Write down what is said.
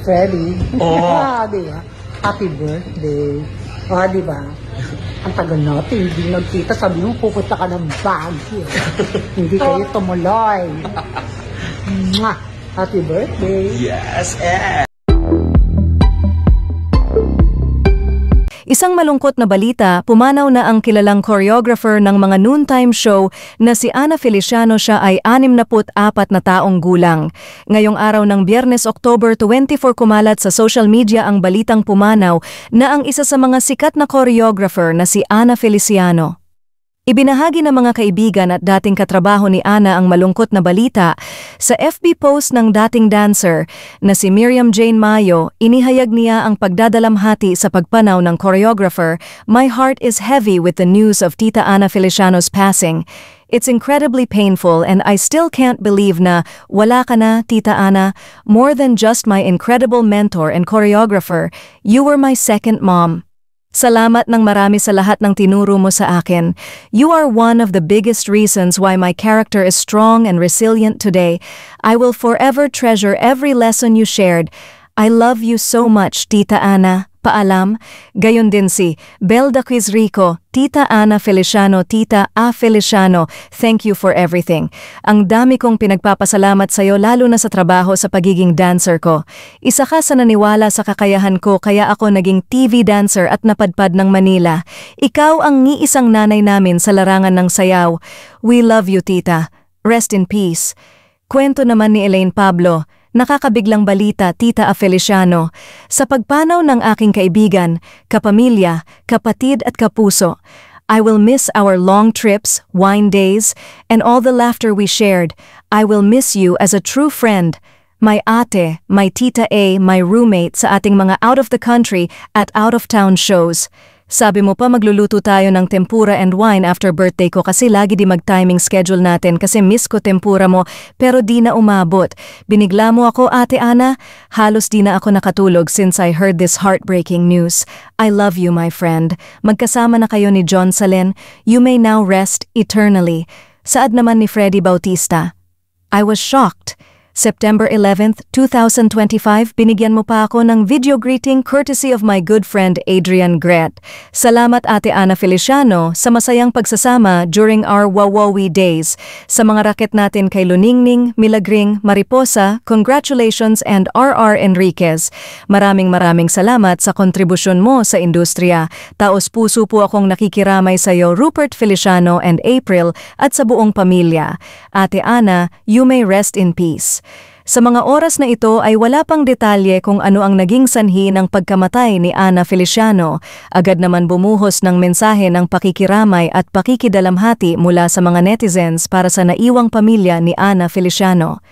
Freddy. Oo. Di ba? Happy birthday. Di ba? Ang tagal natin, hindi nagkita. Sabi mo, pupunta ka ng Baguio. Hindi kayo tumuloy. Mwah! Happy birthday. Yes, Isang malungkot na balita, pumanaw na ang kilalang choreographer ng mga noontime show na si Ana Feliciano. Siya ay 64 na taong gulang. Ngayong araw ng Biyernes, October 24, kumalat sa social media ang balitang pumanaw na ang isa sa mga sikat na choreographer na si Ana Feliciano. Ibinahagi ng mga kaibigan at dating katrabaho ni Ana ang malungkot na balita sa FB post ng dating dancer na si Miriam Jane Mayo. Inihayag niya ang pagdadalamhati sa pagpanaw ng choreographer. My heart is heavy with the news of Tita Ana Feliciano's passing. It's incredibly painful and I still can't believe na wala ka na, Tita Ana. More than just my incredible mentor and choreographer, you were my second mom. Salamat ng marami sa lahat ng tinuro mo sa akin. You are one of the biggest reasons why my character is strong and resilient today. I will forever treasure every lesson you shared. I love you so much, Tita Ana. Paalam. Gayon din si Belda Quizrico. Tita Ana Feliciano, Tita A. Feliciano, thank you for everything. Ang dami kong pinagpapasalamat sa iyo lalo na sa trabaho sa pagiging dancer ko. Isa ka sa naniwala sa kakayahan ko kaya ako naging TV dancer at napadpad ng Manila. Ikaw ang ngiisang nanay namin sa larangan ng sayaw. We love you, Tita. Rest in peace. Kwento naman ni Elaine Pablo. Nakakabiglang balita, Tita A. Feliciano. Sa pagpanaw ng aking kaibigan, kapamilya, kapatid at kapuso, I will miss our long trips, wine days, and all the laughter we shared. I will miss you as a true friend. My ate, my Tita A, my roommate sa ating mga out-of-the-country at out-of-town shows. Sabi mo pa magluluto tayo ng tempura and wine after birthday ko kasi lagi di mag-timing schedule natin kasi miss ko tempura mo pero di na umabot. Binigla mo ako, Ate Ana. Halos di na ako nakatulog since I heard this heartbreaking news. I love you, my friend. Magkasama na kayo ni John Salen. You may now rest eternally. Saad naman ni Freddy Bautista. I was shocked. September 11th, 2025, binigyan mo pa ako ng video greeting courtesy of my good friend Adrian Gret. Salamat, Ate Ana Feliciano, sa masayang pagsasama during our Wawawi days. Sa mga raket natin kay Luningning, Milagring, Mariposa, congratulations, and RR Enriquez. Maraming salamat sa kontribusyon mo sa industriya. Taos puso po akong nakikiramay sa iyo, Rupert Feliciano and April, at sa buong pamilya. Ate Ana, you may rest in peace. Sa mga oras na ito ay wala pang detalye kung ano ang naging sanhi ng pagkamatay ni Ana Feliciano. Agad naman bumuhos ng mensahe ng pakikiramay at pakikidalamhati mula sa mga netizens para sa naiwang pamilya ni Ana Feliciano.